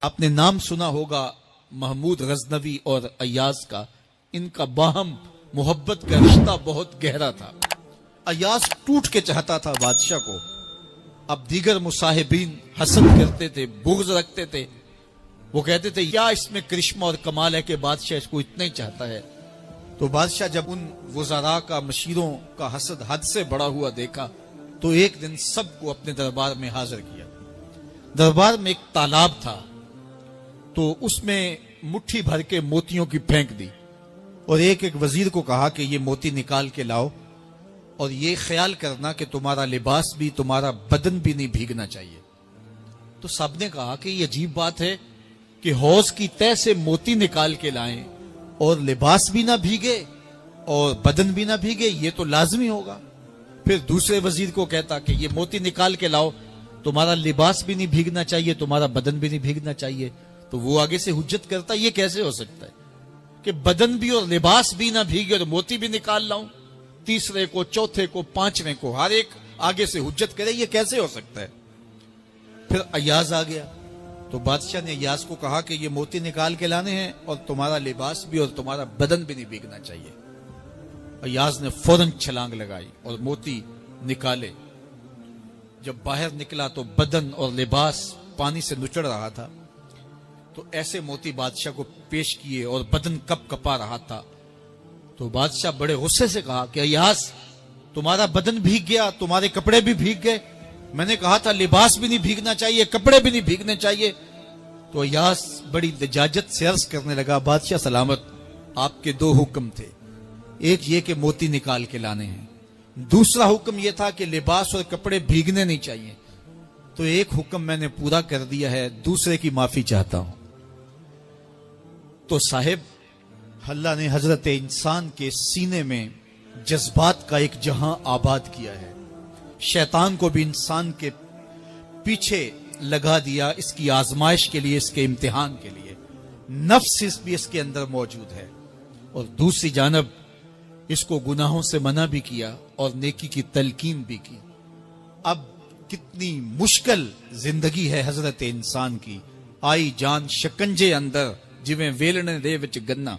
آپ نے نام سنا ہوگا محمود غزنوی اور ایاز کا. ان کا باہم محبت کا رشتہ بہت گہرا تھا. ایاز ٹوٹ کے چاہتا تھا بادشاہ کو. اب دیگر مصاحبین حسد کرتے تھے، بغض رکھتے تھے. وہ کہتے تھے کیا اس میں کرشمہ اور کمال ہے کہ بادشاہ اس کو اتنا ہی چاہتا ہے. تو بادشاہ جب ان وزراء کا، مشیروں کا حسد حد سے بڑا ہوا دیکھا تو ایک دن سب کو اپنے دربار میں حاضر کیا. دربار میں ایک تالاب تھا تو اس میں مٹھی بھر کے موتیوں کی پھینک دی اور ایک ایک وزیر کو کہا کہ یہ موتی نکال کے لاؤ اور یہ خیال کرنا کہ تمہارا لباس بھی، تمہارا بدن بھی نہیں بھیگنا چاہیے. تو سب نے کہا کہ یہ عجیب بات ہے کہ حوض کی تہ سے موتی نکال کے لائیں اور لباس بھی نہ بھیگے اور بدن بھی نہ بھیگے، یہ تو لازمی ہوگا. پھر دوسرے وزیر کو کہتا کہ یہ موتی نکال کے لاؤ، تمہارا لباس بھی نہیں بھیگنا چاہیے، تمہارا بدن بھی نہیں بھیگنا چاہیے. تو وہ آگے سے حجت کرتا یہ کیسے ہو سکتا ہے کہ بدن بھی اور لباس بھی نہ بھیگے اور موتی بھی نکال لاؤں. تیسرے کو، چوتھے کو، پانچویں کو، ہر ایک آگے سے حجت کرے یہ کیسے ہو سکتا ہے. پھر ایاز آ گیا تو بادشاہ نے ایاز کو کہا کہ یہ موتی نکال کے لانے ہیں اور تمہارا لباس بھی اور تمہارا بدن بھی نہیں بھیگنا چاہیے. ایاز نے فوراً چھلانگ لگائی اور موتی نکالے. جب باہر نکلا تو بدن اور لباس پانی سے نچڑ رہا تھا. تو ایسے موتی بادشاہ کو پیش کیے اور بدن کپ کپا رہا تھا. تو بادشاہ بڑے غصے سے کہا کہ ایاز تمہارا بدن بھیگ گیا، تمہارے کپڑے بھی بھیگ گئے. میں نے کہا تھا لباس بھی نہیں بھیگنا چاہیے، کپڑے بھی نہیں بھیگنے چاہیے. تو ایاز بڑی لجاجت سے عرض کرنے لگا بادشاہ سلامت، آپ کے دو حکم تھے. ایک یہ کہ موتی نکال کے لانے ہیں، دوسرا حکم یہ تھا کہ لباس اور کپڑے بھیگنے نہیں چاہیے. تو ایک حکم میں نے پورا کر دیا ہے، دوسرے کی معافی چاہتا ہوں. تو صاحب اللہ نے حضرت انسان کے سینے میں جذبات کا ایک جہاں آباد کیا ہے. شیطان کو بھی انسان کے پیچھے لگا دیا اس کی آزمائش کے لیے، اس کے امتحان کے لیے. نفس بھی اس کے اندر موجود ہے اور دوسری جانب اس کو گناہوں سے منع بھی کیا اور نیکی کی تلقین بھی کی. اب کتنی مشکل زندگی ہے حضرت انسان کی. آئی جان شکنجے اندر جویں ویلنے دے وچ گنا.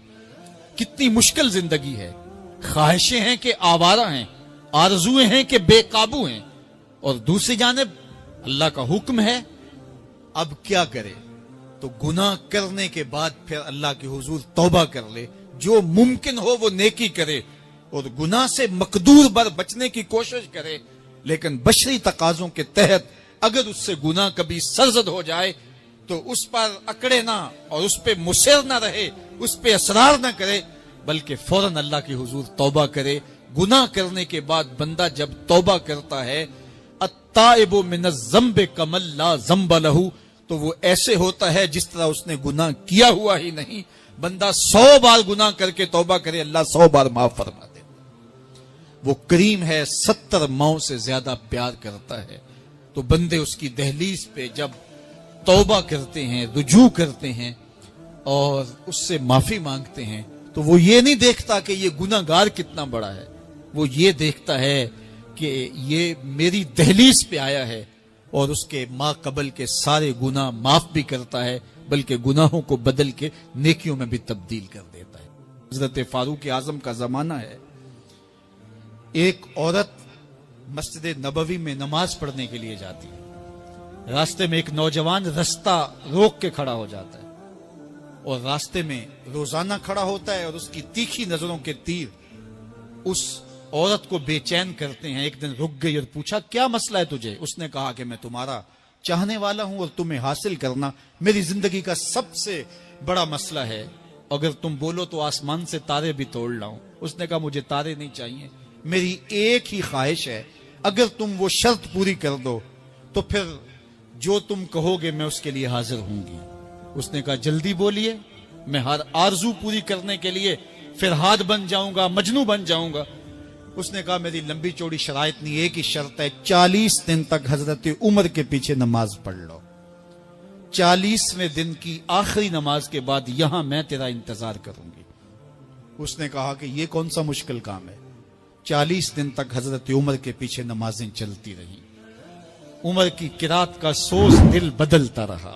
کتنی مشکل زندگی ہے. خواہشیں ہیں کہ آوارہ ہیں، آرزویں ہیں کہ بے قابو ہیں، اور دوسری جانب اللہ کا حکم ہے. اب کیا کرے؟ تو گناہ کرنے کے بعد پھر اللہ کے حضور توبہ کر لے، جو ممکن ہو وہ نیکی کرے اور گناہ سے مقدور بر بچنے کی کوشش کرے. لیکن بشری تقاضوں کے تحت اگر اس سے گناہ کبھی سرزد ہو جائے تو اس پر اکڑے نہ اور اس پہ مصر نہ رہے، اس پہ اصرار نہ کرے، بلکہ فوراً اللہ کی حضور توبہ کرے. گناہ کرنے کے بعد بندہ جب توبہ کرتا ہے التائب من الذنب کمن لا ذنب لہ، تو وہ ایسے ہوتا ہے جس طرح اس نے گناہ کیا ہوا ہی نہیں. بندہ 100 بار گناہ کر کے توبہ کرے، اللہ 100 بار معاف فرما دے. وہ کریم ہے، 70 ماؤں سے زیادہ پیار کرتا ہے. تو بندے اس کی دہلیز پہ جب توبہ کرتے ہیں، رجوع کرتے ہیں اور اس سے معافی مانگتے ہیں تو وہ یہ نہیں دیکھتا کہ یہ گناہ گار کتنا بڑا ہے. وہ یہ دیکھتا ہے کہ یہ میری دہلیز پہ آیا ہے اور اس کے ما قبل کے سارے گناہ معاف بھی کرتا ہے، بلکہ گناہوں کو بدل کے نیکیوں میں بھی تبدیل کر دیتا ہے. حضرت فاروق اعظم کا زمانہ ہے. ایک عورت مسجد نبوی میں نماز پڑھنے کے لیے جاتی ہے. راستے میں ایک نوجوان رستہ روک کے کھڑا ہو جاتا ہے اور راستے میں روزانہ کھڑا ہوتا ہے اور اس کی تیکھی نظروں کے تیر اس عورت کو بے چین کرتے ہیں. ایک دن رک گئی اور پوچھا کیا مسئلہ ہے تجھے؟ اس نے کہا کہ میں تمہارا چاہنے والا ہوں اور تمہیں حاصل کرنا میری زندگی کا سب سے بڑا مسئلہ ہے. اگر تم بولو تو آسمان سے تارے بھی توڑ لاؤں. اس نے کہا مجھے تارے نہیں چاہیے، میری ایک ہی خواہش ہے، اگر تم وہ شرط پوری کر دو تو پھر جو تم کہو گے میں اس کے لیے حاضر ہوں گی. اس نے کہا جلدی بولیے، میں ہر آرزو پوری کرنے کے لیے فرہاد بن جاؤں گا، مجنوں بن جاؤں گا. اس نے کہا میری لمبی چوڑی شرائط نہیں، ایک ہی شرط ہے، 40 دن تک حضرت عمر کے پیچھے نماز پڑھ لو. 40ویں دن کی آخری نماز کے بعد یہاں میں تیرا انتظار کروں گی. اس نے کہا کہ یہ کون سا مشکل کام ہے. 40 دن تک حضرت عمر کے پیچھے نمازیں چلتی رہیں. عمر کی قرات کا سوز دل بدلتا رہا.